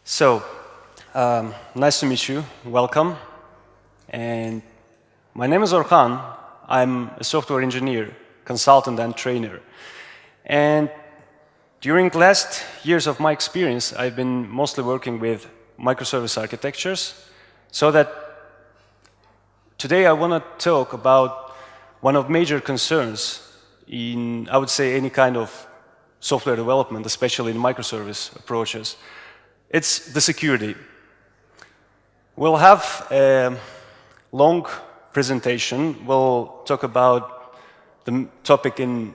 So, nice to meet you. Welcome. And my name is Orkhan. I'm a software engineer, consultant, and trainer. And during the last years of my experience, I've been mostly working with microservice architectures. So that today I want to talk about one of major concerns in, I would say, any kind of software development, especially in microservice approaches. It's the security. We'll have a long presentation. We'll talk about the topic in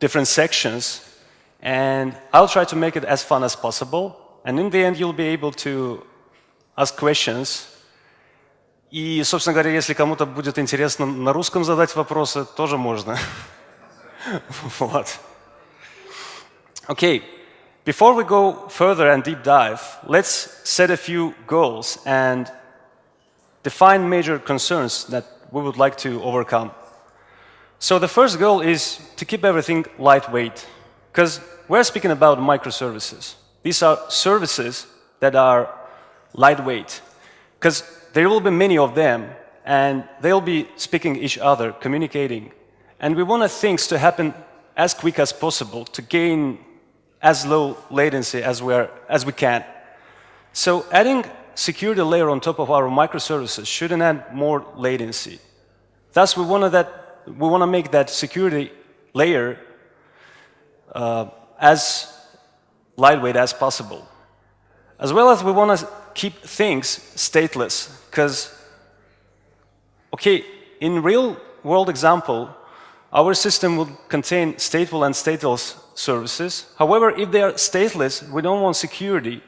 different sections, and I'll try to make it as fun as possible. And in the end, you'll be able to ask questions. И, собственно говоря, если кому-то будет интересно на русском задать вопросы, тоже можно. Вот. Okay. Before we go further and deep dive, let's set a few goals and define major concerns that we would like to overcome. So the first goal is to keep everything lightweight, because we're speaking about microservices. These are services that are lightweight, because there will be many of them, and they'll be speaking each other, communicating. And we want things to happen as quick as possible to gain as low latency as we can. So adding security layer on top of our microservices shouldn't add more latency. Thus, we want to make that security layer as lightweight as possible. As well as we want to keep things stateless, because, okay, in real-world example, our system would contain stateful and stateless services. However, if they are stateless, we don't want security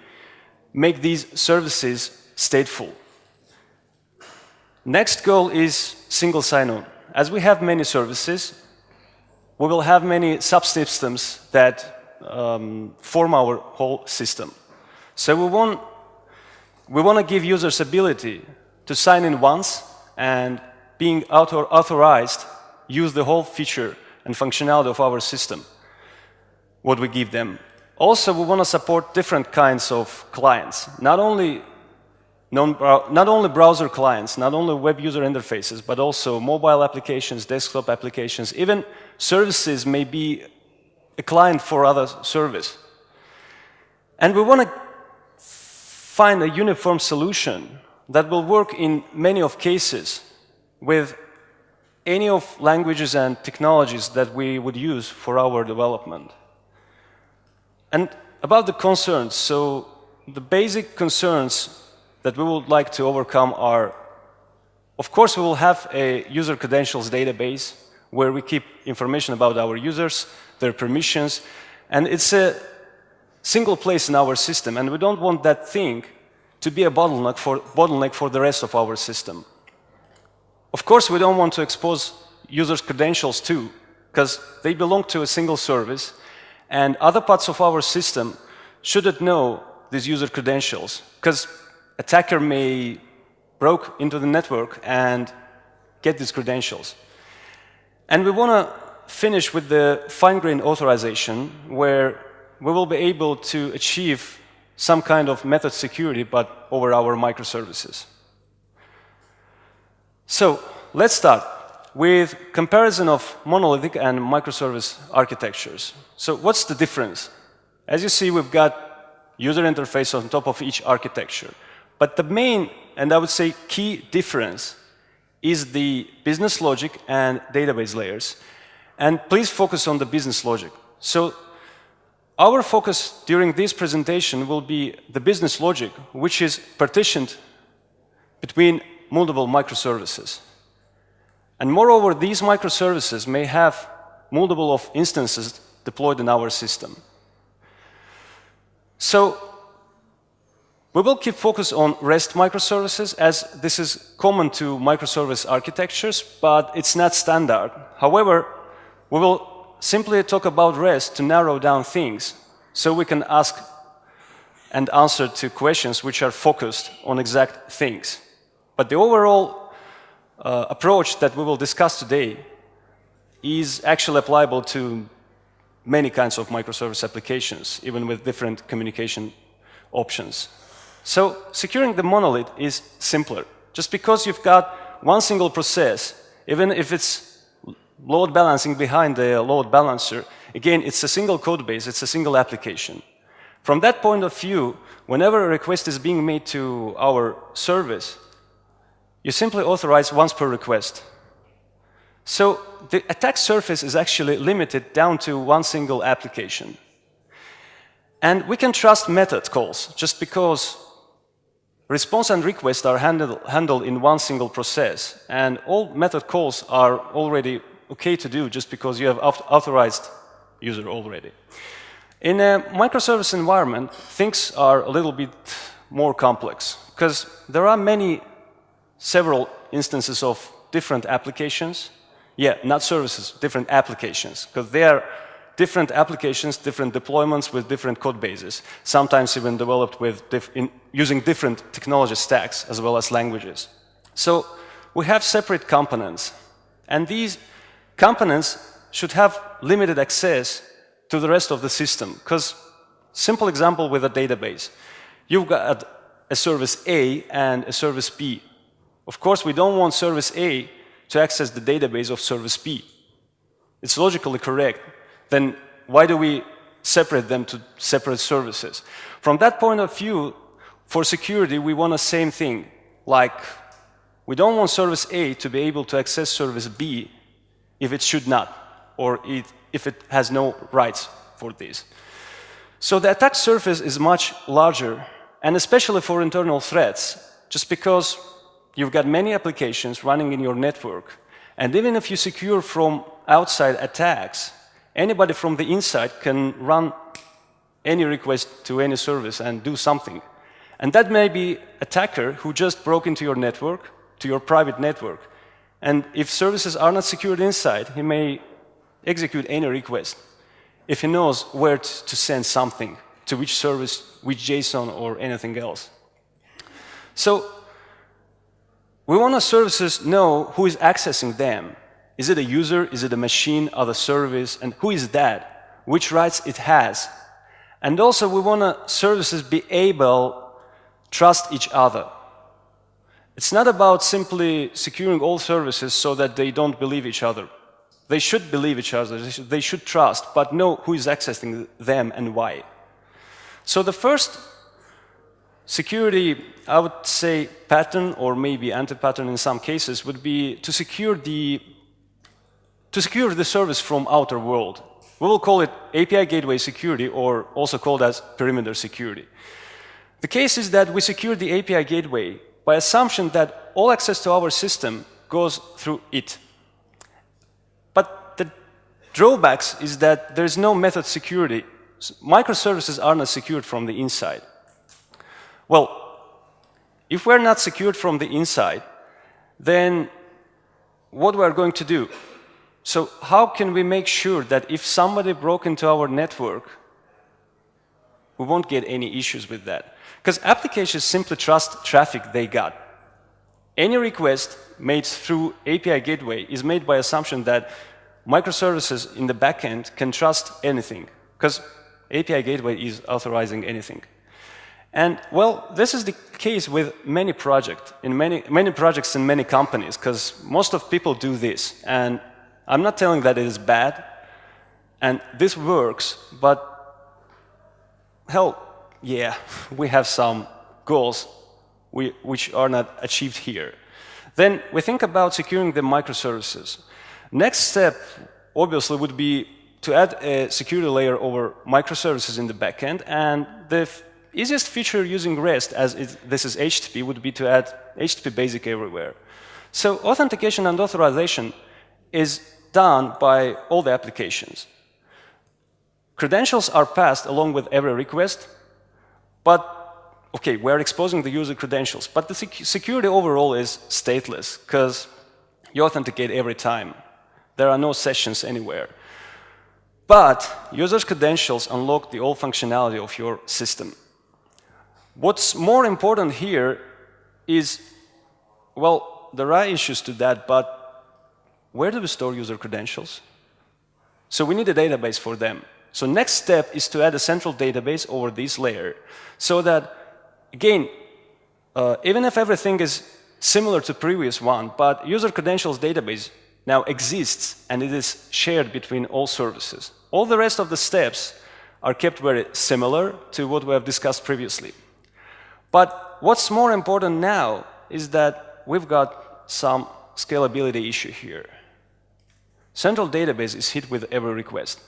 make these services stateful. Next goal is single sign-on. As we have many services, we will have many subsystems that form our whole system. So we want to give users ability to sign in once and being authorized use the whole feature and functionality of our system, what we give them. Also, we want to support different kinds of clients, not only browser clients, not only web user interfaces, but also mobile applications, desktop applications, even services may be a client for other service. And we want to find a uniform solution that will work in many of cases with any of languages and technologies that we would use for our development. And about the concerns, so the basic concerns that we would like to overcome are, of course, we will have a user credentials database where we keep information about our users, their permissions, and it's a single place in our system, and we don't want that thing to be a bottleneck for the rest of our system. Of course, we don't want to expose users' credentials too, because they belong to a single service, and other parts of our system shouldn't know these user credentials, because attacker may break into the network and get these credentials. And we want to finish with the fine-grained authorization, where we will be able to achieve some kind of method security, but over our microservices. So let's start with comparison of monolithic and microservice architectures. So what's the difference? As you see, we've got user interface on top of each architecture. But the main, and I would say key difference, is the business logic and database layers. And please focus on the business logic. So our focus during this presentation will be the business logic, which is partitioned between multiple microservices. And moreover, these microservices may have multiple of instances deployed in our system. So we will keep focus on REST microservices, as this is common to microservice architectures, but it's not standard. However, we will simply talk about REST to narrow down things, so we can ask and answer to questions which are focused on exact things. But the overall approach that we will discuss today is actually applicable to many kinds of microservice applications, even with different communication options. So securing the monolith is simpler. Just because you've got one single process, even if it's load balancing behind the load balancer, again, it's a single code base, it's a single application. From that point of view, whenever a request is being made to our service, you simply authorize once per request. So the attack surface is actually limited down to one single application. And we can trust method calls, just because response and request are handled in one single process, and all method calls are already okay to do just because you have authorized user already. In a microservice environment, things are a little bit more complex, because there are several instances of different applications. Yeah, not services, different applications, because they are different applications, different deployments with different code bases, sometimes even developed with using different technology stacks as well as languages. So we have separate components, and these components should have limited access to the rest of the system, because simple example with a database. You've got a service A and a service B. Of course, we don't want service A to access the database of service B. It's logically correct. Then why do we separate them to separate services? From that point of view, for security, we want the same thing. Like, we don't want service A to be able to access service B if it should not, or if it has no rights for this. So the attack surface is much larger, and especially for internal threats, just because you've got many applications running in your network, and even if you secure from outside attacks, anybody from the inside can run any request to any service and do something. And that may be an attacker who just broke into your network, to your private network. And if services are not secured inside, he may execute any request if he knows where to send something, to which service, which JSON, or anything else. So we want our services know who is accessing them. Is it a user? Is it a machine? Other service? And who is that? Which rights it has? And also, we want our services be able to trust each other. It's not about simply securing all services so that they don't believe each other. They should believe each other. They should trust, but know who is accessing them and why. So the first security, I would say, pattern, or maybe anti-pattern in some cases, would be to secure the service from outer world. We will call it API gateway security, or also called as perimeter security. The case is that we secure the API gateway by assumption that all access to our system goes through it. But the drawbacks is that there is no method security. Microservices are not secured from the inside. Well, if we're not secured from the inside, then what we are going to do? So how can we make sure that if somebody broke into our network, we won't get any issues with that? Because applications simply trust traffic they got. Any request made through API gateway is made by assumption that microservices in the backend can trust anything, because API gateway is authorizing anything. And well, this is the case with many projects in many companies, because most of people do this. And I'm not telling that it is bad, and this works, but hell, yeah, we have some goals which are not achieved here. Then we think about securing the microservices. Next step, obviously, would be to add a security layer over microservices in the backend, and the easiest feature using REST, as this is HTTP, would be to add HTTP basic everywhere. So authentication and authorization is done by all the applications. Credentials are passed along with every request, but okay, we're exposing the user credentials, but the security overall is stateless, because you authenticate every time. There are no sessions anywhere. But users' credentials unlock the old functionality of your system. What's more important here is, well, there are issues to that, but where do we store user credentials? So we need a database for them. So next step is to add a central database over this layer so that, again, even if everything is similar to previous one, but user credentials database now exists and it is shared between all services. All the rest of the steps are kept very similar to what we have discussed previously. But what's more important now is that we've got some scalability issue here. Central database is hit with every request.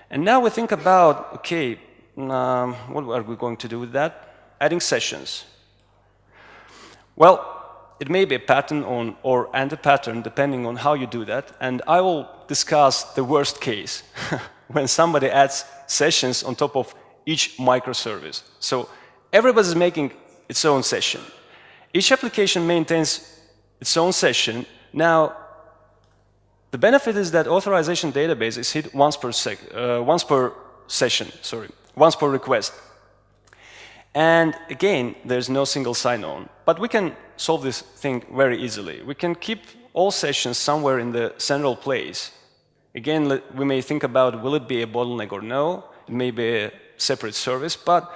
And now we think about, okay, what are we going to do with that? Adding sessions. Well, it may be a pattern or anti-pattern, depending on how you do that. And I will discuss the worst case, when somebody adds sessions on top of each microservice. So everybody's making its own session. Each application maintains its own session. Now, the benefit is that authorization database is hit once per request. And again, there's no single sign-on. But we can solve this thing very easily. We can keep all sessions somewhere in the central place. Again, we may think about, will it be a bottleneck or no? It may be a separate service. But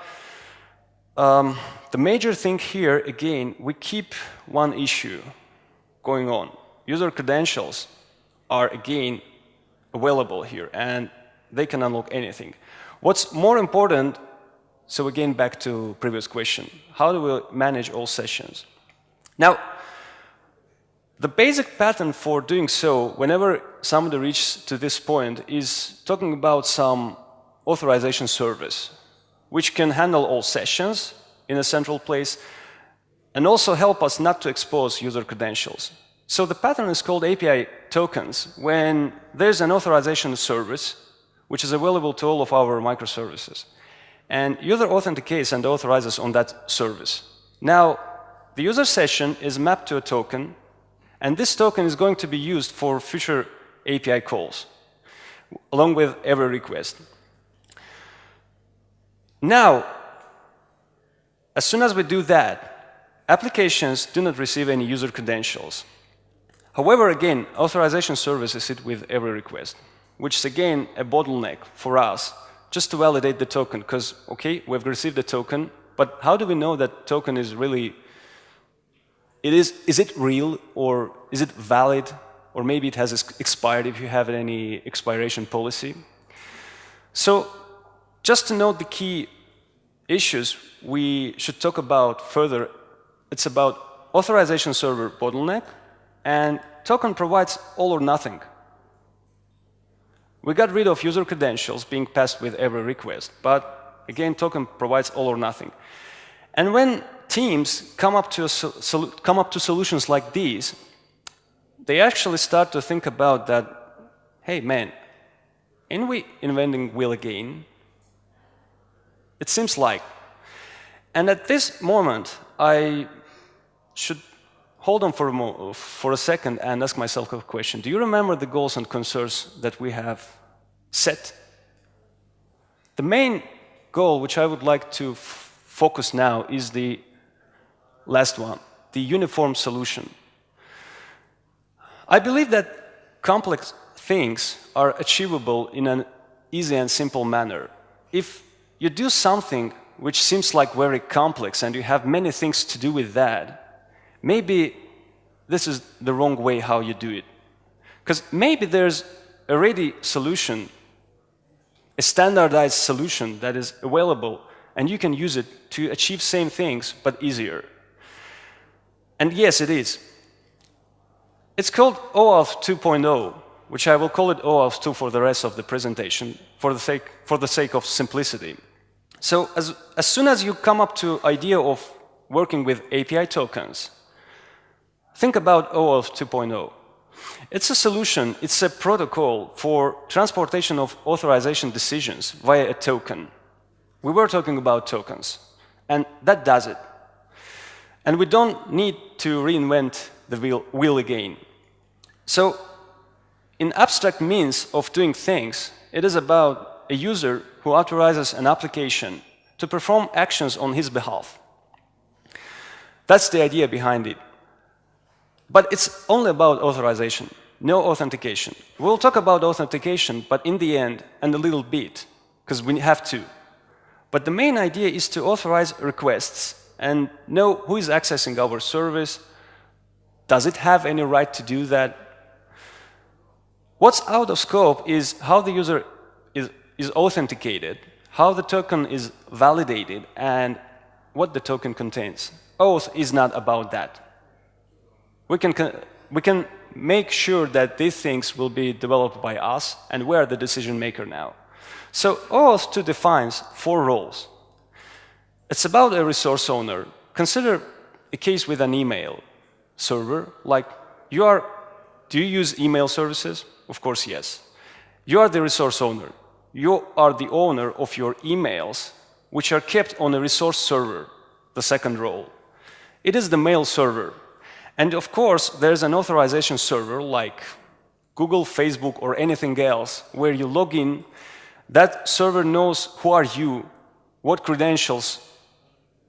the major thing here, again, we keep one issue going on. User credentials are, again, available here, and they can unlock anything. What's more important, so again, back to previous question, how do we manage all sessions? Now, the basic pattern for doing so, whenever somebody reaches to this point, is talking about some authorization service, which can handle all sessions in a central place, and also help us not to expose user credentials. So the pattern is called API tokens, when there's an authorization service, which is available to all of our microservices. And user authenticates and authorizes on that service. Now, the user session is mapped to a token, and this token is going to be used for future API calls, along with every request. Now, as soon as we do that, applications do not receive any user credentials. However, again, authorization service is hit with every request, which is again a bottleneck for us just to validate the token, because, okay, we've received the token, but how do we know that token is really, is it real, or is it valid, or maybe it has expired if you have any expiration policy? So just to note the key issues we should talk about further, it's about authorization server bottleneck, and token provides all or nothing. We got rid of user credentials being passed with every request, but again, token provides all or nothing. And when teams come up to solutions like these, they actually start to think about that, hey man, ain't we inventing wheel again? It seems like. And at this moment, I should hold on for a second and ask myself a question. Do you remember the goals and concerns that we have set? The main goal, which I would like to focus now, is the last one, the uniform solution. I believe that complex things are achievable in an easy and simple manner. If you do something which seems like very complex and you have many things to do with that, maybe this is the wrong way how you do it. Because maybe there's a ready solution, a standardized solution that is available, and you can use it to achieve same things, but easier. And yes, it is. It's called OAuth 2.0, which I will call it OAuth 2 for the rest of the presentation, for the sake of simplicity. So as soon as you come up to idea of working with API tokens, think about OAuth 2.0. It's a solution, it's a protocol for transportation of authorization decisions via a token. We were talking about tokens, and that does it. And we don't need to reinvent the wheel again. So, in abstract means of doing things, it is about a user who authorizes an application to perform actions on his behalf. That's the idea behind it. But it's only about authorization. no authentication. We'll talk about authentication, but in the end, and a little bit, because we have to. But the main idea is to authorize requests and know who is accessing our service. Does it have any right to do that? What's out of scope is how the user is authenticated, how the token is validated, and what the token contains. OAuth is not about that. We can make sure that these things will be developed by us, and we're the decision maker now. So OAuth 2 defines 4 roles. It's about a resource owner. Consider a case with an email server, like do you use email services? Of course, yes. You are the resource owner. You are the owner of your emails, which are kept on a resource server, the second role. It is the mail server. And of course, there's an authorization server like Google, Facebook, or anything else where you log in. That server knows who are you, what credentials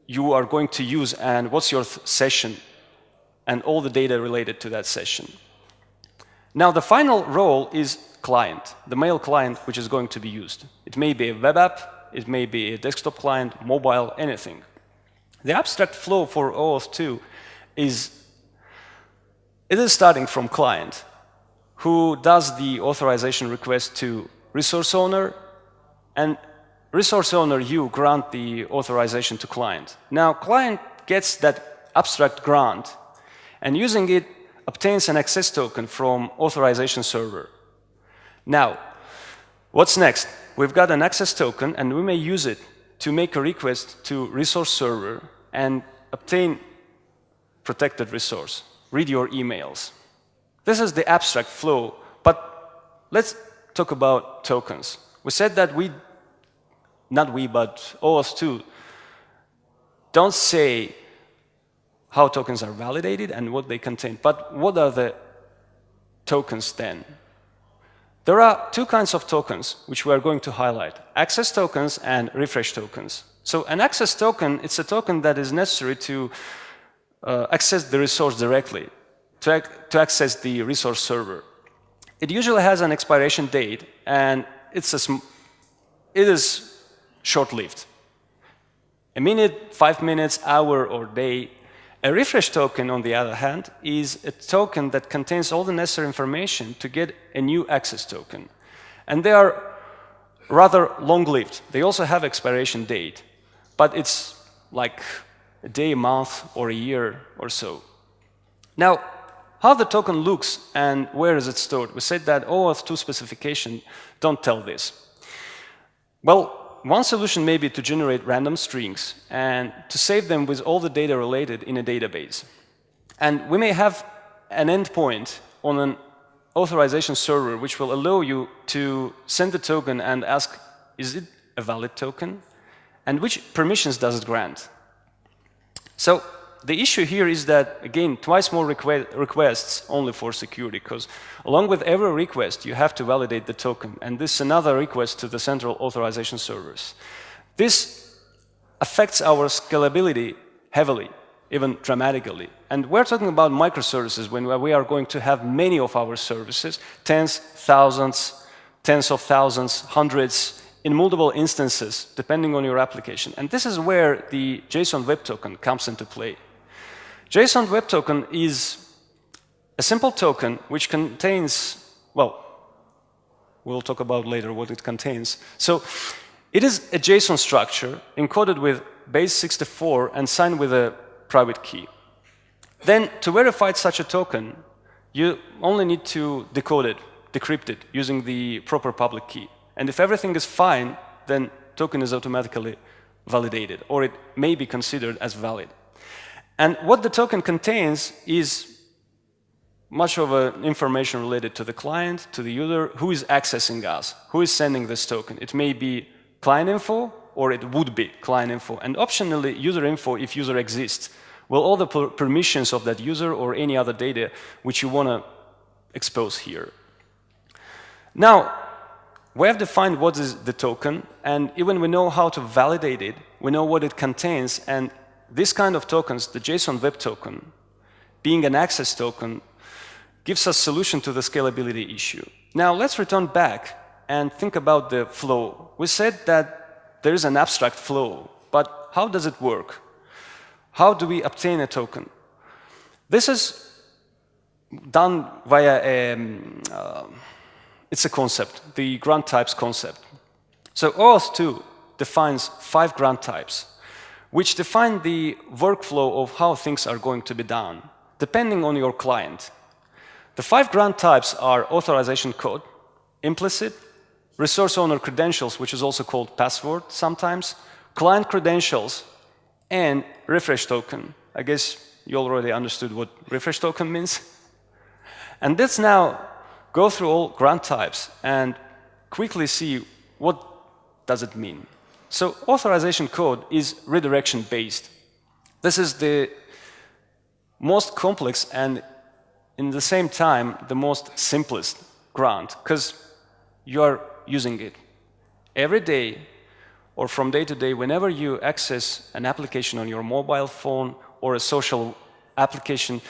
you are going to use, and what's your session, and all the data related to that session. Now, the final role is client, the mail client which is going to be used. It may be a web app, it may be a desktop client, mobile, anything. The abstract flow for OAuth 2 is starting from client, who does the authorization request to resource owner, and resource owner, you grant the authorization to client. Now, client gets that abstract grant, and using it, obtains an access token from authorization server. Now, what's next? We've got an access token, and we may use it to make a request to resource server and obtain protected resource. Read your emails. This is the abstract flow, but let's talk about tokens. We said that but OAuth 2 don't say how tokens are validated and what they contain, but what are the tokens then? There are 2 kinds of tokens which we are going to highlight: access tokens and refresh tokens. So an access token, it's a token that is necessary to access the resource directly, to access the resource server. It usually has an expiration date, and it is short-lived. A minute, 5 minutes, hour, or day. A refresh token, on the other hand, is a token that contains all the necessary information to get a new access token. And they are rather long-lived. They also have expiration date, but it's like a day, a month, or a year or so. Now, how the token looks and where is it stored? We said that OAuth 2 specification don't tell this. Well, one solution may be to generate random strings and to save them with all the data related in a database. And we may have an endpoint on an authorization server which will allow you to send the token and ask, is it a valid token? And which permissions does it grant? So the issue here is that, again, twice more requests only for security, because along with every request, you have to validate the token. And this is another request to the central authorization servers. This affects our scalability heavily, even dramatically. And we're talking about microservices when we are going to have many of our services, tens, thousands, tens of thousands, hundreds, in multiple instances, depending on your application. And this is where the JSON Web Token comes into play. JSON Web Token is a simple token which contains, well, we'll talk about later what it contains. So it is a JSON structure encoded with base 64 and signed with a private key. Then to verify such a token, you only need to decode it, decrypt it, using the proper public key. And if everything is fine, then token is automatically validated, or it may be considered as valid. And what the token contains is much of information related to the client, to the user, who is accessing us, who is sending this token. It may be client info, or it would be client info. And optionally, user info, if user exists. Well, all the permissions of that user or any other data which you want to expose here. Now, we have defined what is the token, and even we know how to validate it, we know what it contains, and this kind of tokens, the JSON Web Token, being an access token, gives us solution to the scalability issue. Now let's return back and think about the flow. We said that there is an abstract flow, but how does it work? How do we obtain a token? This is done via it's a concept, the grant types concept. So OAuth 2 defines 5 grant types, which define the workflow of how things are going to be done, depending on your client. The 5 grant types are authorization code, implicit, resource owner credentials, which is also called password sometimes, client credentials, and refresh token. I guess you already understood what refresh token means. And let's now go through all grant types and quickly see what does it mean. So authorization code is redirection based. This is the most complex and in the same time the most simplest grant because you are using it every day or from day to day whenever you access an application on your mobile phone or a social application.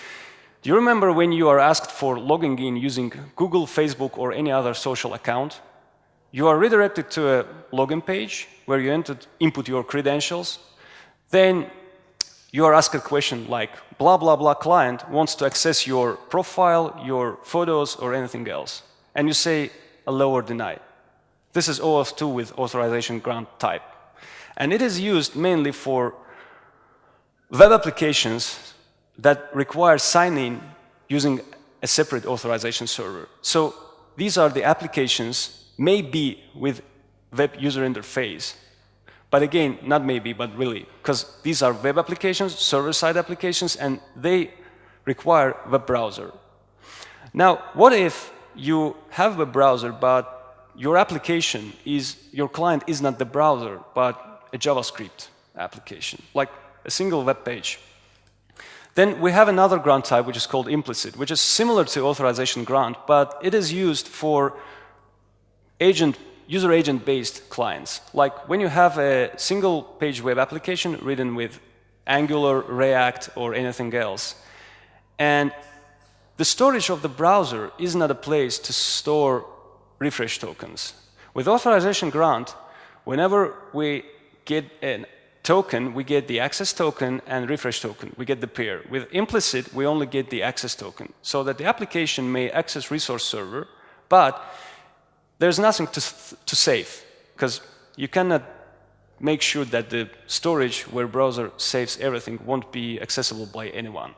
Do you remember when you are asked for logging in using Google, Facebook, or any other social account? You are redirected to a login page where you input your credentials. Then you are asked a question like, blah, blah, blah client wants to access your profile, your photos, or anything else. And you say allow or deny. This is OAuth 2 with authorization grant type. And it is used mainly for web applications that require sign-in using a separate authorization server. So these are the applications, maybe with web user interface. But again, not maybe, but really, because these are web applications, server-side applications, and they require web browser. Now, what if you have a browser, but your application is, your client is not the browser, but a JavaScript application, like a single web page? Then we have another grant type, which is called implicit, which is similar to authorization grant, but it is used for user agent-based clients. Like when you have a single-page web application written with Angular, React, or anything else, and the storage of the browser is not a place to store refresh tokens. With authorization grant, whenever we get a token, we get the access token and refresh token. We get the pair. With implicit, we only get the access token, so that the application may access resource server, but there's nothing to save, because you cannot make sure that the storage where browser saves everything won't be accessible by anyone.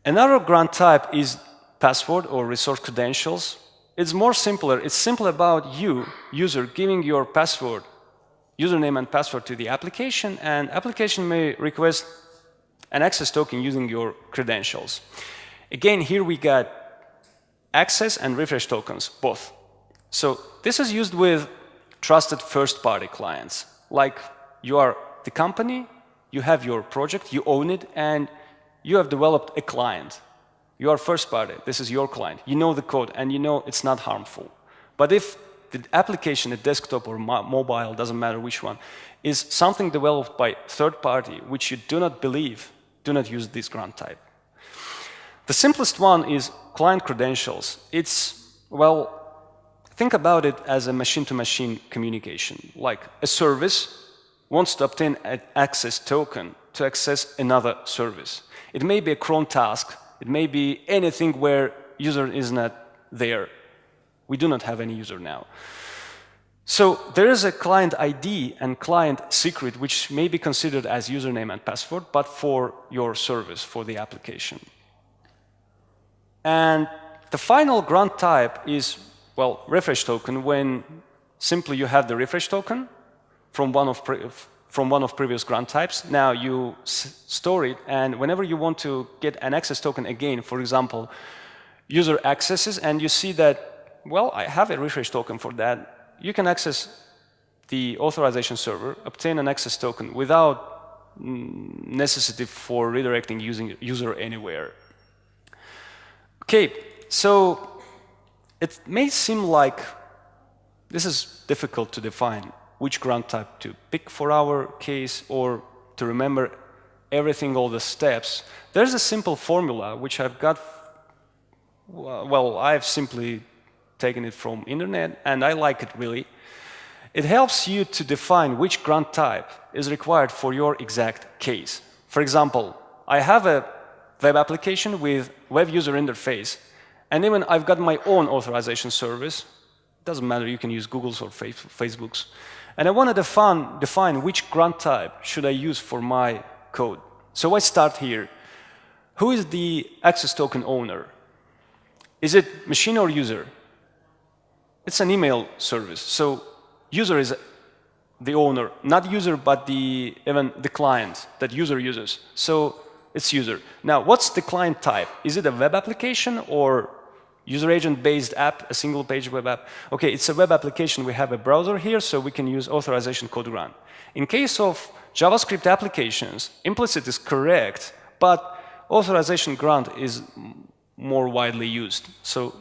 Another grant type is password or resource credentials. It's more simpler. It's simple about you, user, giving your password, username and password to the application, and application may request an access token using your credentials. Again, here we got access and refresh tokens, both. So this is used with trusted first-party clients. Like you are the company, you have your project, you own it, and you have developed a client. You are first-party, this is your client. You know the code, and you know it's not harmful. But if the application, a desktop or mobile, doesn't matter which one, is something developed by third party, which you do not believe, do not use this grant type. The simplest one is client credentials. It's, well, think about it as a machine-to-machine communication. Like a service wants to obtain an access token to access another service. It may be a cron task. It may be anything where user is not there. We do not have any user now. So there is a client ID and client secret, which may be considered as username and password, but for your service, for the application. And the final grant type is, well, refresh token, when simply you have the refresh token from one of previous grant types. Now you store it, and whenever you want to get an access token again, for example, user accesses, and you see that, well, I have a refresh token for that, you can access the authorization server, obtain an access token without necessity for redirecting using user anywhere. Okay, so it may seem like this is difficult to define which grant type to pick for our case or to remember everything, all the steps. There's a simple formula which I've got well, I've simply taken it from internet, and I like it really. It helps you to define which grant type is required for your exact case. For example, I have a web application with web user interface, and even I've got my own authorization service. Doesn't matter, you can use Google's or Facebook's. And I want to define which grant type should I use for my code. So I start here. Who is the access token owner? Is it machine or user? It's an email service, so user is the owner, not user, but even the client that user uses. So it's user. Now, what's the client type? Is it a web application or user agent-based app, a single-page web app? Okay, it's a web application. We have a browser here, so we can use authorization code grant. In case of JavaScript applications, implicit is correct, but authorization grant is more widely used. So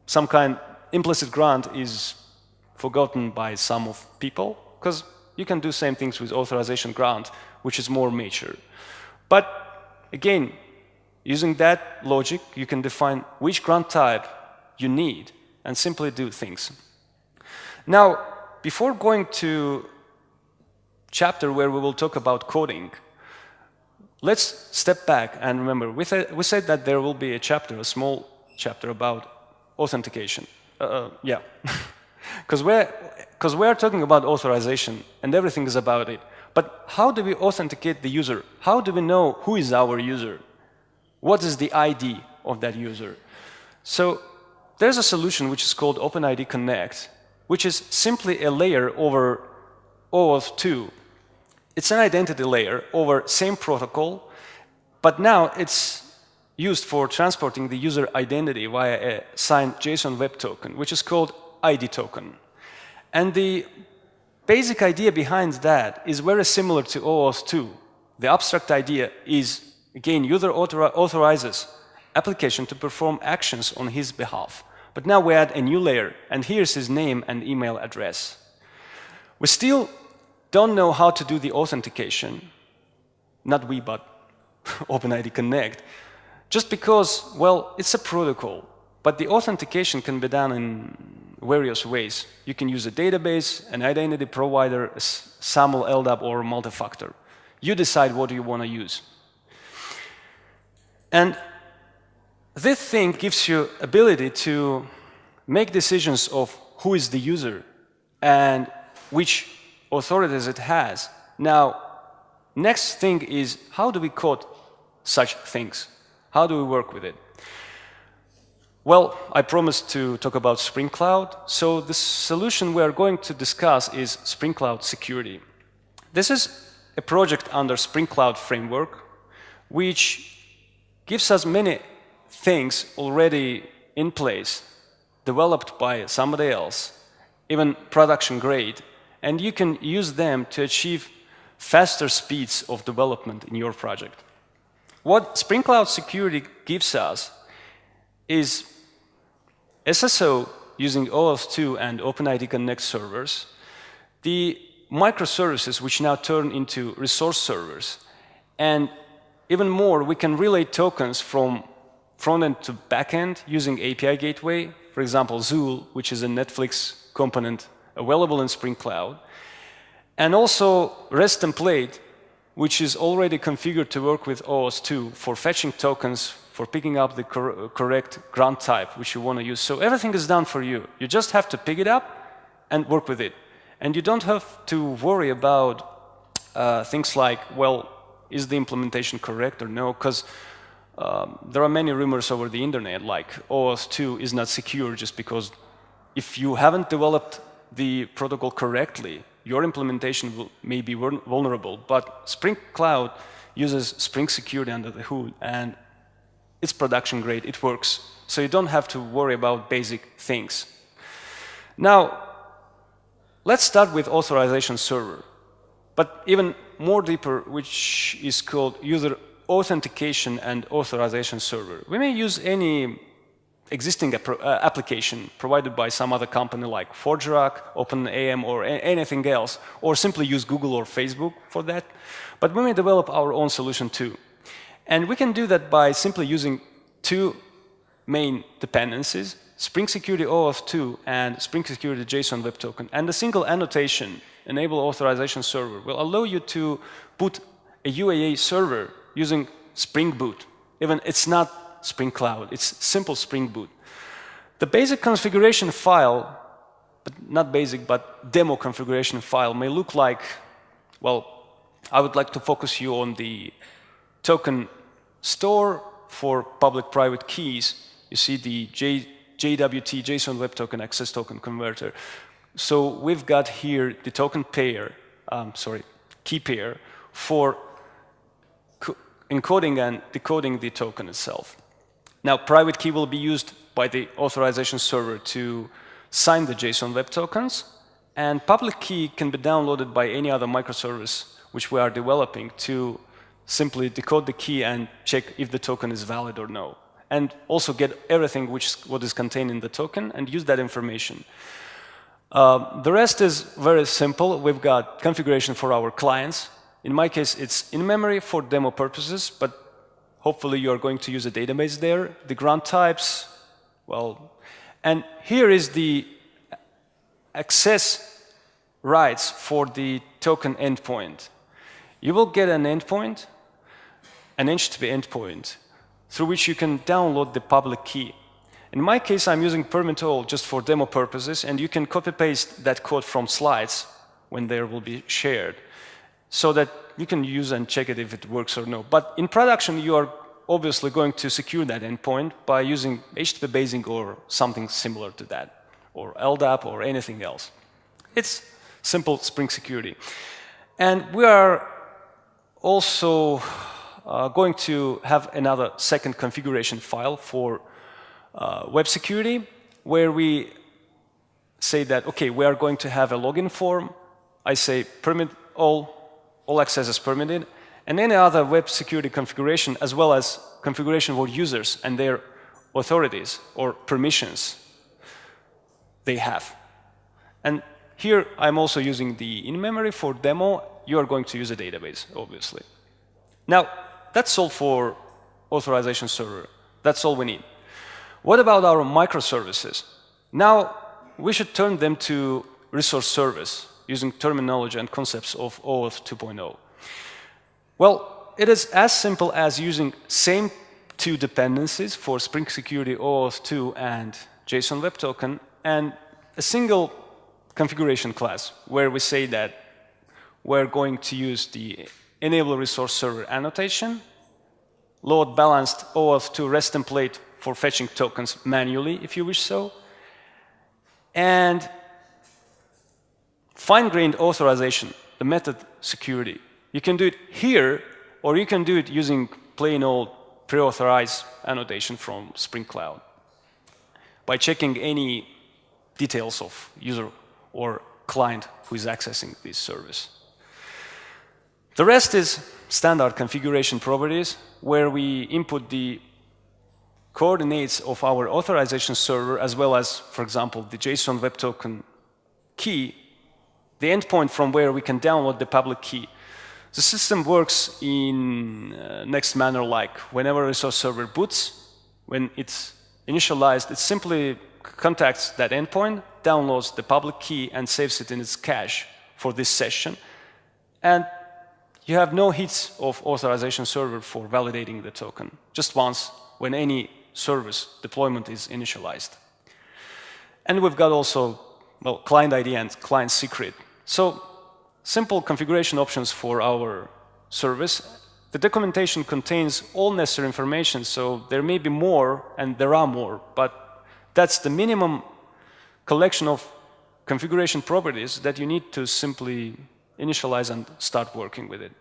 some kind implicit grant is forgotten by some of people, because you can do same things with authorization grant, which is more mature. But again, using that logic, you can define which grant type you need and simply do things. Now, before going to chapter where we will talk about coding, let's step back and remember, we said that there will be a chapter, a small chapter about authentication. Yeah, because we're talking about authorization and everything is about it. But how do we authenticate the user? How do we know who is our user? What is the ID of that user? So there's a solution which is called OpenID Connect, which is simply a layer over OAuth 2. It's an identity layer over same protocol, but now it's used for transporting the user identity via a signed JSON Web Token, which is called ID token. And the basic idea behind that is very similar to OAuth 2. The abstract idea is, again, user authorizes application to perform actions on his behalf. But now we add a new layer, and here's his name and email address. We still don't know how to do the authentication, not we, but OpenID Connect, just because, well, it's a protocol, but the authentication can be done in various ways. You can use a database, an identity provider, a SAML, LDAP, or multi-factor. You decide what you want to use. And this thing gives you ability to make decisions of who is the user and which authorities it has. Now, next thing is, how do we code such things? How do we work with it? Well, I promised to talk about Spring Cloud. So the solution we are going to discuss is Spring Cloud Security. This is a project under Spring Cloud Framework, which gives us many things already in place, developed by somebody else, even production grade, and you can use them to achieve faster speeds of development in your project. What Spring Cloud Security gives us is SSO using OAuth 2 and OpenID Connect servers, the microservices which now turn into resource servers, and even more, we can relay tokens from front-end to back-end using API gateway, for example, Zool, which is a Netflix component available in Spring Cloud, and also REST template, which is already configured to work with OAuth 2 for fetching tokens, for picking up the correct grant type which you want to use. So everything is done for you. You just have to pick it up and work with it. And you don't have to worry about things like, well, is the implementation correct or no? Because there are many rumors over the internet, like OAuth 2 is not secure just because if you haven't developed the protocol correctly, your implementation may be vulnerable. But Spring Cloud uses Spring Security under the hood, and it's production grade, it works. So you don't have to worry about basic things. Now, let's start with Authorization Server, but even more deeper, which is called User Authentication and Authorization Server. We may use any existing application provided by some other company like ForgeRock, OpenAM, or anything else, or simply use Google or Facebook for that. But we may develop our own solution too. And we can do that by simply using two main dependencies, Spring Security OAuth 2 and Spring Security JSON Web Token. And the single annotation, Enable Authorization Server, will allow you to boot a UAA server using Spring Boot. Even it's not Spring Cloud, it's simple Spring Boot. The basic configuration file, but not basic, but demo configuration file may look like, well, I would like to focus you on the token store for public-private keys. You see the JWT, JSON Web Token, Access Token Converter. So we've got here the token pair, key pair for encoding and decoding the token itself. Now, private key will be used by the authorization server to sign the JSON Web Tokens, and public key can be downloaded by any other microservice which we are developing to simply decode the key and check if the token is valid or no, and also get everything what is contained in the token and use that information. The rest is very simple. We've got configuration for our clients. In my case, it's in memory for demo purposes, but hopefully you're going to use a database there. The grant types, well, and here is the access rights for the token endpoint. You will get an endpoint, an HTTP endpoint, through which you can download the public key. In my case, I'm using permit all just for demo purposes, and you can copy-paste that code from slides when they will be shared, so that you can use and check it if it works or no. But in production, you are obviously going to secure that endpoint by using HTTP basing or something similar to that, or LDAP or anything else. It's simple Spring Security. And we are also going to have another second configuration file for web security, where we say that, okay, we are going to have a login form. I say permit all access is permitted, and any other web security configuration, as well as configuration for users and their authorities or permissions they have. And here I'm also using the in-memory for demo. You are going to use a database, obviously. Now, that's all for authorization server. That's all we need. What about our microservices? Now, we should turn them to resource service using terminology and concepts of OAuth 2.0. Well, it is as simple as using same two dependencies for Spring Security OAuth 2 and JSON Web Token, and a single configuration class where we say that we're going to use the enable resource server annotation, load balanced OAuth 2 REST template for fetching tokens manually, if you wish so, and fine-grained authorization, the method security. You can do it here, or you can do it using plain old pre-authorized annotation from Spring Cloud by checking any details of user or client who is accessing this service. The rest is standard configuration properties, where we input the coordinates of our authorization server, as well as, for example, the JSON Web Token key, the endpoint from where we can download the public key. The system works in next manner, like whenever a resource server boots, when it's initialized, it simply contacts that endpoint, downloads the public key, and saves it in its cache for this session. And you have no hits of authorization server for validating the token, just once when any service deployment is initialized. And we've got also, well, client ID and client secret. So simple configuration options for our service. The documentation contains all necessary information, so there may be more, and there are more, but that's the minimum collection of configuration properties that you need to simply initialize and start working with it.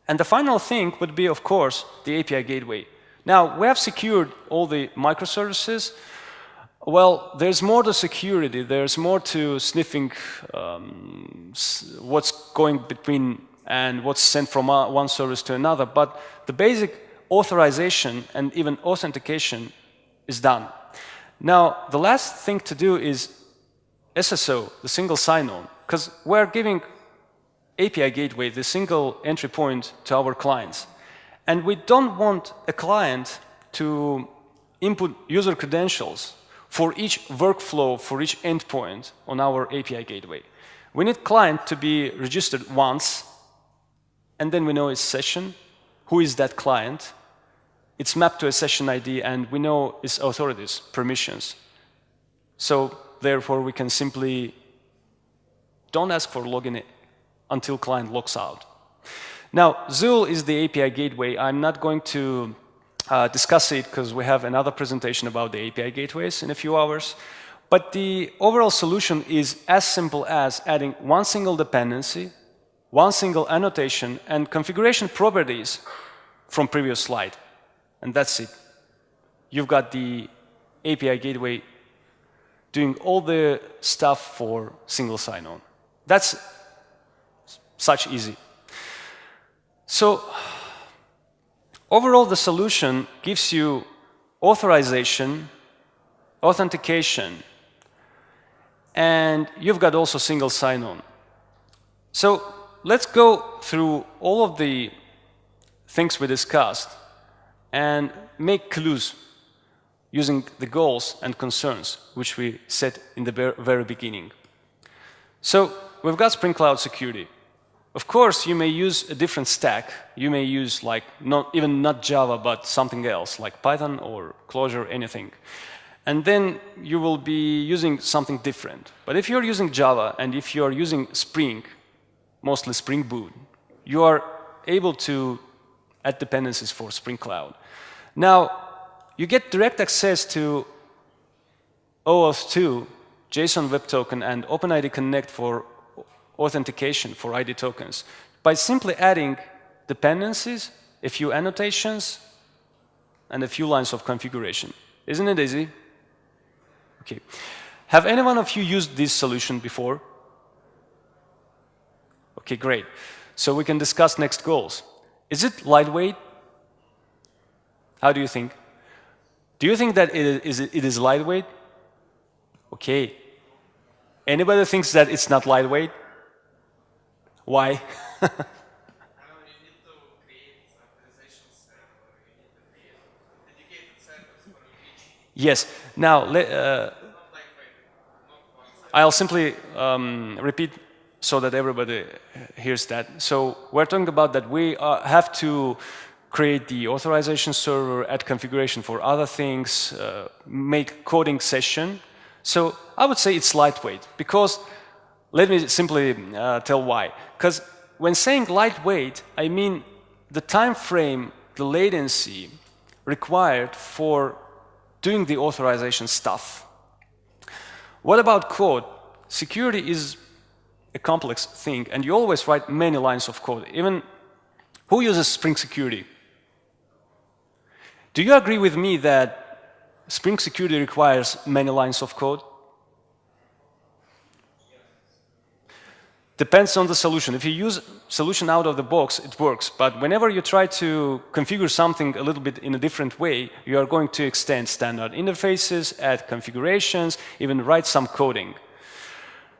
And the final thing would be, of course, the API gateway. Now, we have secured all the microservices. Well, there's more to security. There's more to sniffing what's going between and what's sent from one service to another. But the basic authorization and even authentication is done. Now, the last thing to do is SSO, the single sign-on, because we're giving API gateway, the single entry point to our clients. And we don't want a client to input user credentials for each workflow, for each endpoint on our API gateway. We need client to be registered once, and then we know its session, who is that client. It's mapped to a session ID, and we know its authorities, permissions. So therefore, we can simply don't ask for login until client logs out. Now, Zool is the API gateway. I'm not going to discuss it because we have another presentation about the API gateways in a few hours. But the overall solution is as simple as adding one single dependency, one single annotation, and configuration properties from previous slide. And that's it. You've got the API gateway doing all the stuff for single sign-on. That's such easy. So overall, the solution gives you authorization, authentication, and you've got also single sign-on. So let's go through all of the things we discussed and make clues using the goals and concerns which we set in the very beginning. So we've got Spring Cloud Security. Of course, you may use a different stack. You may use like not Java, but something else like Python or Clojure, anything. And then you will be using something different. But if you're using Java and if you're using Spring, mostly Spring Boot, you are able to add dependencies for Spring Cloud. Now, you get direct access to OAuth 2, JSON Web Token, and OpenID Connect for authentication for ID tokens by simply adding dependencies, a few annotations, and a few lines of configuration. Isn't it easy? Okay. Have any one of you used this solution before? Okay, great. So we can discuss next goals. Is it lightweight? How do you think? Do you think that it is lightweight? Okay. Anybody thinks that it's not lightweight? Why? You need to create authorization server, you need to create dedicated servers for each. Yes. Now, I'll simply repeat so that everybody hears that. So we're talking about that we have to create the authorization server, add configuration for other things, make coding session. So I would say it's lightweight because let me simply tell why. Because when saying lightweight, I mean the time frame, the latency required for doing the authorization stuff. What about code? Security is a complex thing, and you always write many lines of code. Even who uses Spring Security? Do you agree with me that Spring Security requires many lines of code? Depends on the solution. If you use solution out of the box, it works. But whenever you try to configure something a little bit in a different way, you are going to extend standard interfaces, add configurations, even write some coding.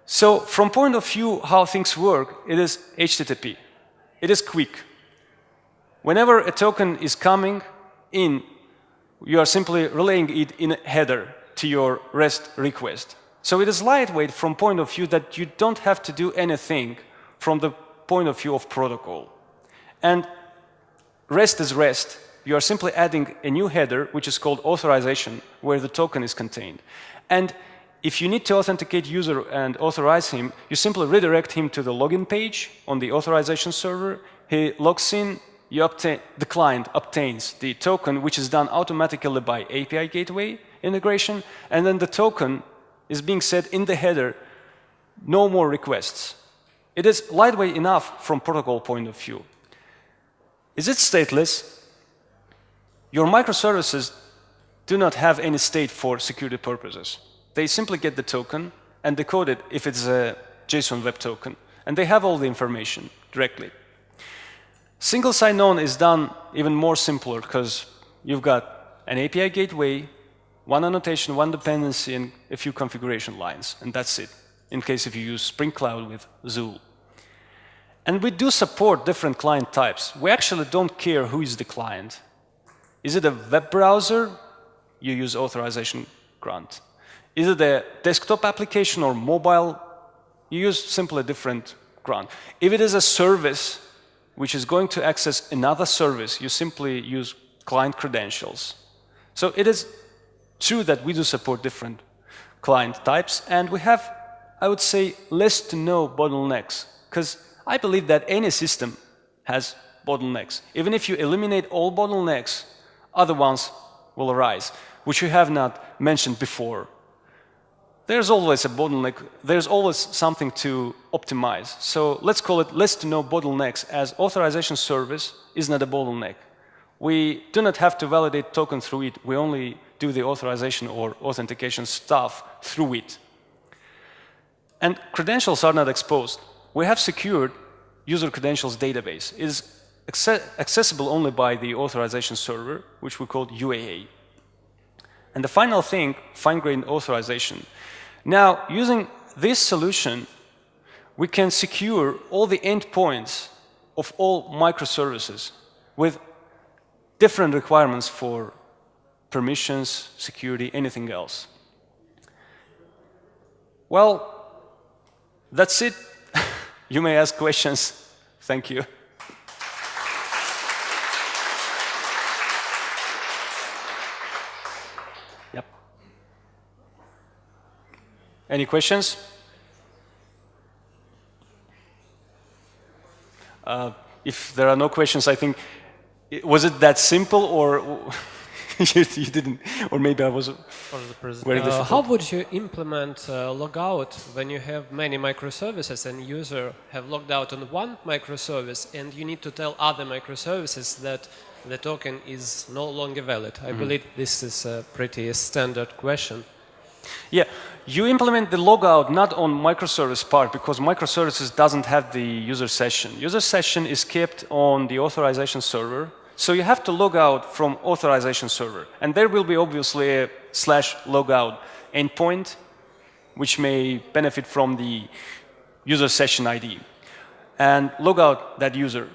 So from point of view how things work, it is HTTP. It is quick. Whenever a token is coming in, you are simply relaying it in a header to your REST request. So it is lightweight from point of view that you don't have to do anything from the point of view of protocol. And REST is REST. You are simply adding a new header, which is called authorization, where the token is contained. And if you need to authenticate user and authorize him, you simply redirect him to the login page on the authorization server. He logs in. The client obtains the token, which is done automatically by API gateway integration, and then the token is being set in the header, no more requests. It is lightweight enough from protocol point of view. Is it stateless? Your microservices do not have any state for security purposes. They simply get the token and decode it if it's a JSON Web Token, and they have all the information directly. Single sign-on is done even more simpler because you've got an API gateway, one annotation, one dependency, and a few configuration lines, and that's it, in case if you use Spring Cloud with Zool. And we do support different client types. We actually don't care who is the client. Is it a web browser you use authorization grant. Either the desktop application or mobile, you use simply a different grant. If it is a service which is going to access another service, you simply use client credentials. So it is true that we do support different client types, and we have, I would say, less to no bottlenecks, because I believe that any system has bottlenecks. Even if you eliminate all bottlenecks, other ones will arise, which you have not mentioned before. There's always a bottleneck, there's always something to optimize. So let's call it less to no bottlenecks, as authorization service is not a bottleneck. We do not have to validate token through it, we only do the authorization or authentication stuff through it. And credentials are not exposed. We have secured user credentials database. It is accessible only by the authorization server, which we call UAA. And the final thing, fine-grained authorization. Now, using this solution, we can secure all the endpoints of all microservices with different requirements for permissions, security, anything else. Well, that's it. You may ask questions. Thank you. Yep. Any questions? If there are no questions, I think, was it that simple, or you didn't, or maybe I was very difficult? How would you implement logout when you have many microservices and user have logged out on one microservice and you need to tell other microservices that the token is no longer valid? I believe this is a pretty standard question. Yeah, you implement the logout not on microservice part, because microservices doesn't have the user session. User session is kept on the authorization server. So you have to log out from authorization server. And there will be obviously a /logout endpoint, which may benefit from the user session ID, and log out that user.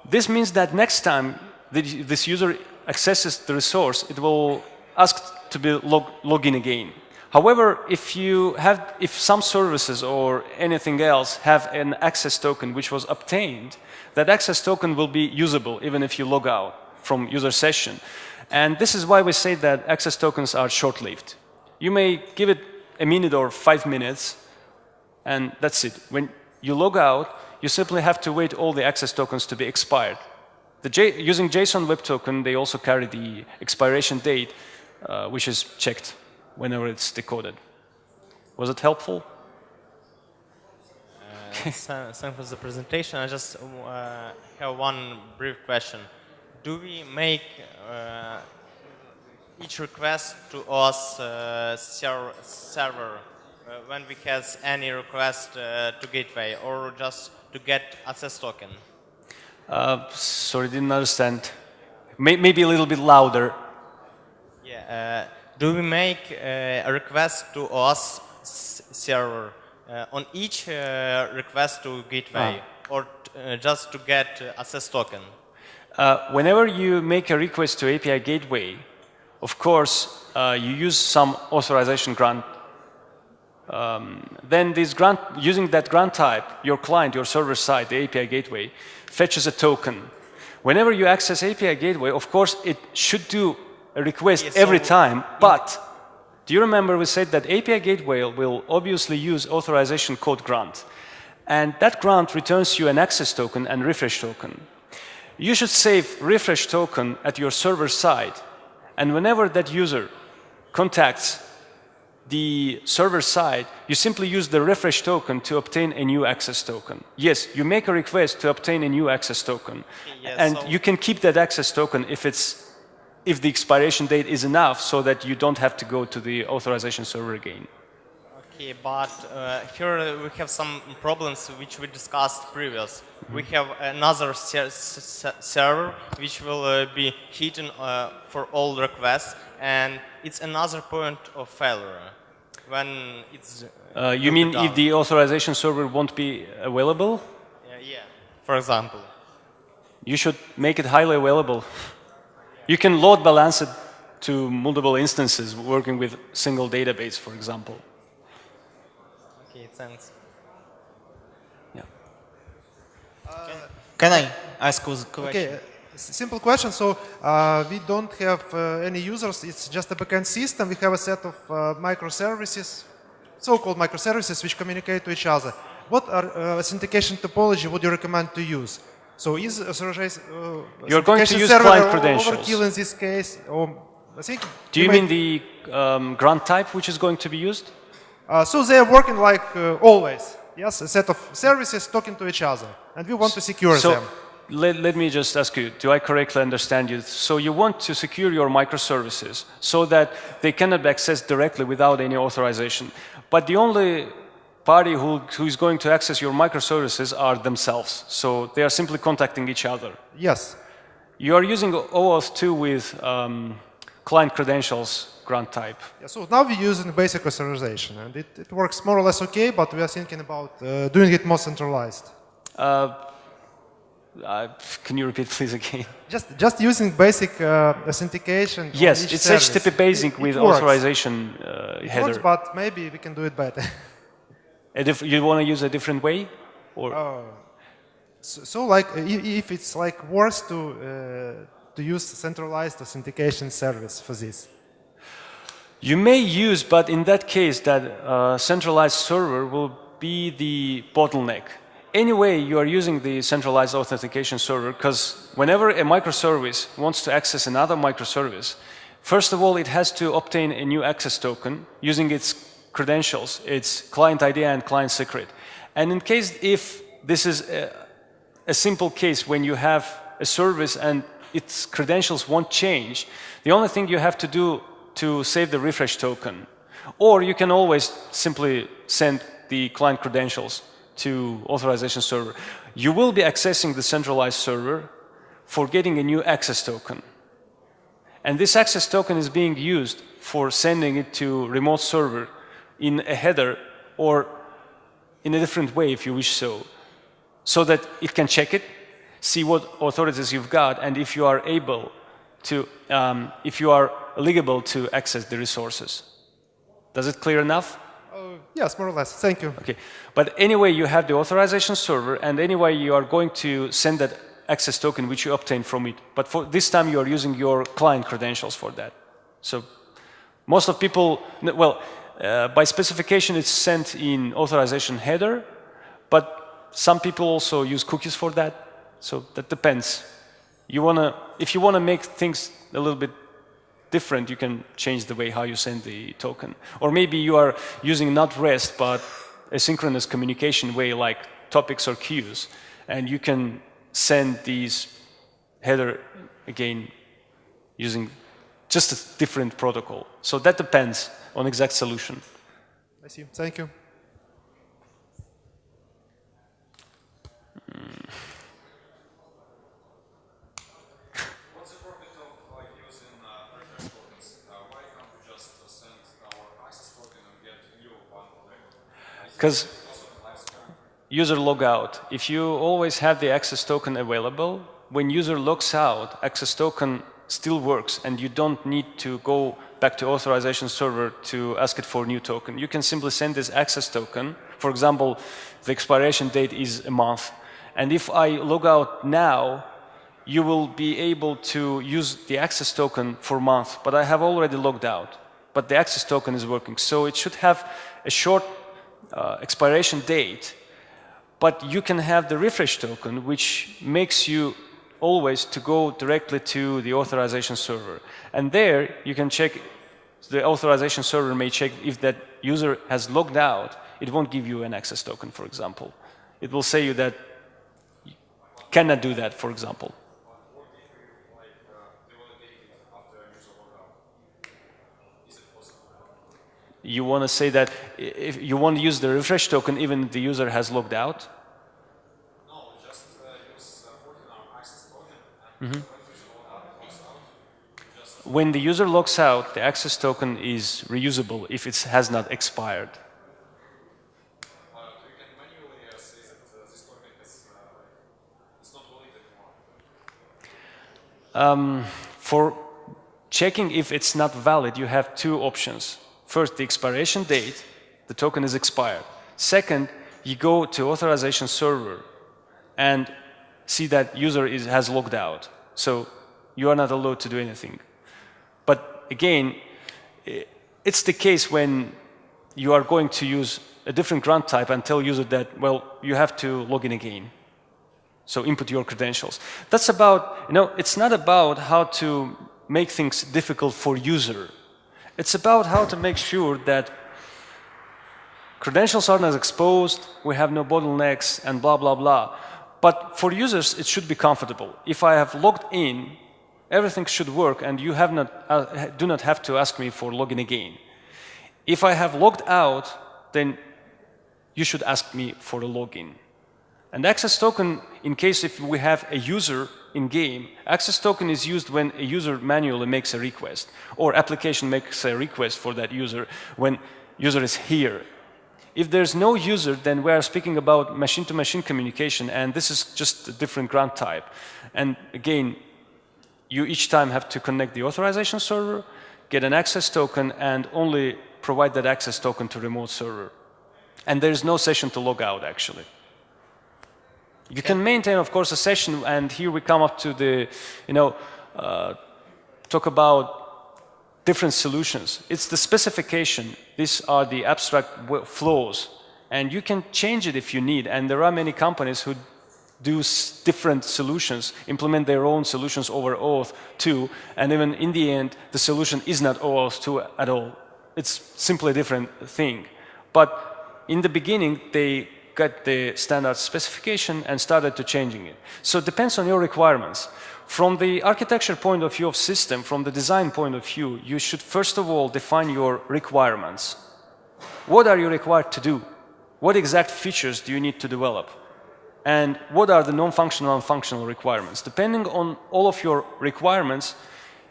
This means that next time this user accesses the resource, it will ask to be log in again. However, if some services or anything else have an access token which was obtained, that access token will be usable even if you log out from user session. And this is why we say that access tokens are short-lived. You may give it a minute or 5 minutes, and that's it. When you log out, you simply have to wait all the access tokens to be expired. Using JSON Web Token, they also carry the expiration date, which is checked whenever it's decoded. Was it helpful? Thanks for the presentation. I just have one brief question. Do we make each request to OAuth server when we have any request to gateway, or just to get access token? Sorry, didn't understand. Maybe a little bit louder. Yeah. Do we make a request to OAuth server on each request to gateway, or just to get access token? Whenever you make a request to API gateway, of course, you use some authorization grant. Then this grant, using that grant type, your client, your server side, the API gateway, fetches a token. Whenever you access API gateway, of course, it should do a request every time, but do you remember we said that API gateway will obviously use authorization code grant, and that grant returns you an access token and refresh token. You should save refresh token at your server side, and whenever that user contacts the server side, you simply use the refresh token to obtain a new access token. Yes, you make a request to obtain a new access token, and you can keep that access token if the expiration date is enough, so that you don't have to go to the authorization server again. Okay, but here we have some problems which we discussed previous. We have another server which will be hidden for all requests, and it's another point of failure when it's you mean if the authorization server won't be available? Yeah, for example. You should make it highly available. You can load balance it to multiple instances working with single database, for example. Okay, thanks. Yeah. Can I ask you a question? Okay, simple question. So we don't have any users. It's just a backend system. We have a set of microservices, so-called microservices, which communicate to each other. What authentication topology would you recommend to use? So is You're going to use server client credentials. overkill in this case? Or I think. Do you mean the grant type which is going to be used? So they are working like always. Yes, a set of services talking to each other, and we want to secure them. Let me just ask you, do I correctly understand you? So you want to secure your microservices so that they cannot be accessed directly without any authorization. But the only party who is going to access your microservices are themselves. So they are simply contacting each other. Yes. You are using OAuth 2 with client credentials grant type. Yeah, so now we're using basic authorization, and it works more or less okay, but we are thinking about doing it more centralized. Can you repeat please again? Just using basic authentication. Yes, it's service. HTTP basic with authorization It header. works, but maybe we can do it better. You want to use a different way? Or? So like, if it's like worse to use centralized authentication service for this. You may use, but in that case, that centralized server will be the bottleneck. Anyway, you are using the centralized authentication server because whenever a microservice wants to access another microservice, first of all, it has to obtain a new access token using its credentials, its client ID and client secret. And in case if this is a simple case when you have a service and its credentials won't change, the only thing you have to do to save the refresh token. Or you can always simply send the client credentials to authorization server. You will be accessing the centralized server for getting a new access token. And this access token is being used for sending it to remote server in a header or in a different way if you wish so that it can check it, see what authorities you've got, and if you are able to, if you are eligible to access the resources. Does it clear enough? Yes, more or less. Thank you. Okay. But anyway, you have the authorization server, and anyway, you are going to send that access token which you obtain from it. But for this time, you are using your client credentials for that. So most of people, well, by specification, it's sent in authorization header, but some people also use cookies for that. So that depends. If you want to make things a little bit different, you can change the way how you send the token. Or maybe you are using not REST, but asynchronous communication way like topics or queues, and you can send these header again using just a different protocol. So that depends on exact solution. I see. Thank you. What's the profit of using refresh tokens? Why can't we just send our access token and get new one later? Because user logout. If you always have the access token available, when user logs out, access token still works and you don't need to go back to authorization server to ask it for a new token. You can simply send this access token. For example, the expiration date is a month. And if I log out now, you will be able to use the access token for a month, but I have already logged out. But the access token is working. So it should have a short expiration date, but you can have the refresh token, which makes you always to go directly to the authorization server. And there you can check, the authorization server may check if that user has logged out. It won't give you an access token, for example. It will say you that you cannot do that, for example. What if we devalidate it after a user logout? Is it possible? You want to say that if you want to use the refresh token even if the user has logged out? No, just use our access token and When the user logs out, the access token is reusable if it has not expired. we can manually say that this token is it's not valid anymore. checking if it's not valid, you have two options. First, the expiration date, the token is expired. Second, you go to Authorization Server and see that user has logged out. So you are not allowed to do anything. But again, it's the case when you are going to use a different grant type and tell user that, well, you have to log in again. So input your credentials. That's about, it's not about how to make things difficult for user. It's about how to make sure that credentials are not exposed, we have no bottlenecks, and blah, blah, blah. But for users, it should be comfortable. If I have logged in, everything should work, and you do not have to ask me for login again. If I have logged out, then you should ask me for a login. And access token, in case if we have a user in game, access token is used when a user manually makes a request, or application makes a request for that user when user is here. If there's no user, then we are speaking about machine-to-machine communication, and this is just a different grant type. And again, you each time have to connect the authorization server, get an access token, and only provide that access token to remote server. And there's no session to log out, actually. You can maintain, of course, a session, and here we come up to the, talk about different solutions. It's the specification. These are the abstract flows, and you can change it if you need. And there are many companies who do different solutions, implement their own solutions over OAuth 2, and even in the end, the solution is not OAuth 2 at all. It's simply a different thing. But in the beginning, they got the standard specification and started to changing it. So it depends on your requirements. From the architecture point of view of system, from the design point of view, you should first of all define your requirements. What are you required to do? What exact features do you need to develop? And what are the non-functional and functional requirements? Depending on all of your requirements,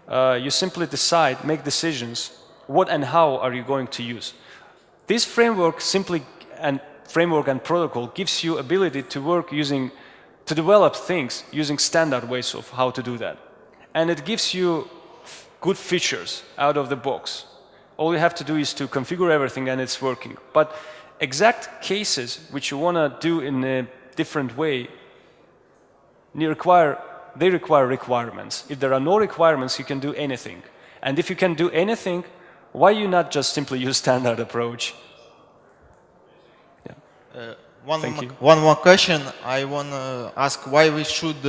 you simply decide, make decisions, what and how are you going to use. This framework and protocol gives you ability to work to develop things using standard ways of how to do that. And it gives you good features out of the box. All you have to do is to configure everything and it's working. But exact cases which you want to do in a different way, they require requirements. If there are no requirements, you can do anything. And if you can do anything, why you not just simply use standard approach? One more question. I want to ask why we should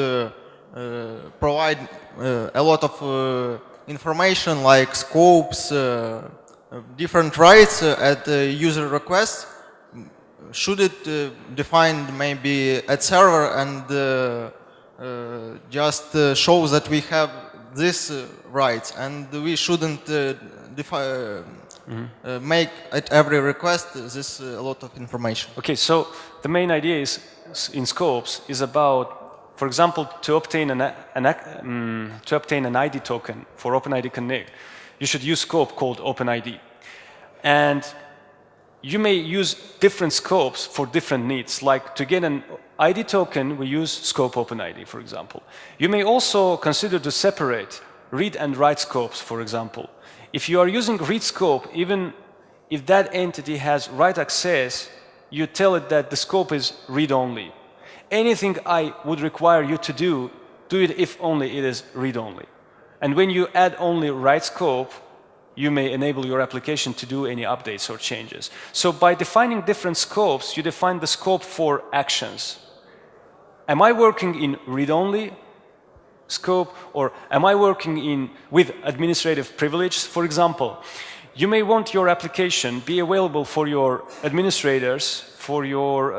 provide a lot of information like scopes, different rights at user request. Should it define maybe at server and just shows that we have this rights, and we shouldn't make at every request this a lot of information. Okay, so the main idea is in scopes is about, for example, to obtain an ID token for OpenID Connect, you should use scope called OpenID, and you may use different scopes for different needs. Like to get an ID token, we use scope OpenID, for example. You may also consider to separate read and write scopes, for example. If you are using read scope, even if that entity has write access, you tell it that the scope is read-only. Anything I would require you to do it if only it is read-only. And when you add only write scope, you may enable your application to do any updates or changes. So by defining different scopes, you define the scope for actions. Am I working in read-only scope, or am I working with administrative privilege? For example, you may want your application be available for your administrators, for your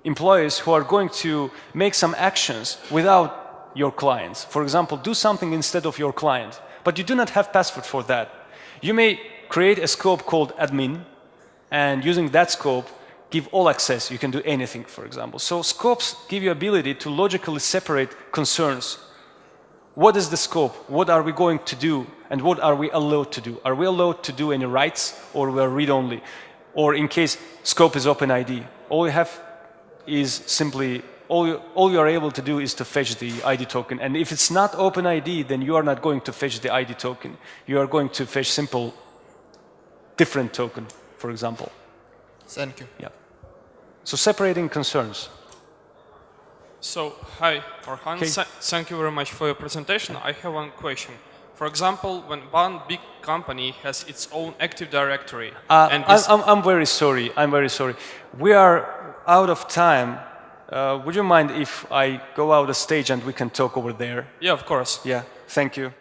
employees who are going to make some actions without your clients. For example, do something instead of your client, but you do not have password for that. You may create a scope called admin, and using that scope, give all access. You can do anything, for example. So scopes give you ability to logically separate concerns. What is the scope? What are we going to do? And what are we allowed to do? Are we allowed to do any writes, or we are read-only? Or in case scope is OpenID, all we have is simply all you are able to do is to fetch the ID token. And if it's not OpenID, then you are not going to fetch the ID token. You are going to fetch simple different token, for example. Thank you. Yeah. So separating concerns. So, hi, Orkhan. Okay. Thank you very much for your presentation. I have one question. For example, when one big company has its own Active Directory, and this I'm very sorry. I'm very sorry. We are out of time. Would you mind if I go out the stage and we can talk over there? yeah, of course. Yeah. Thank you.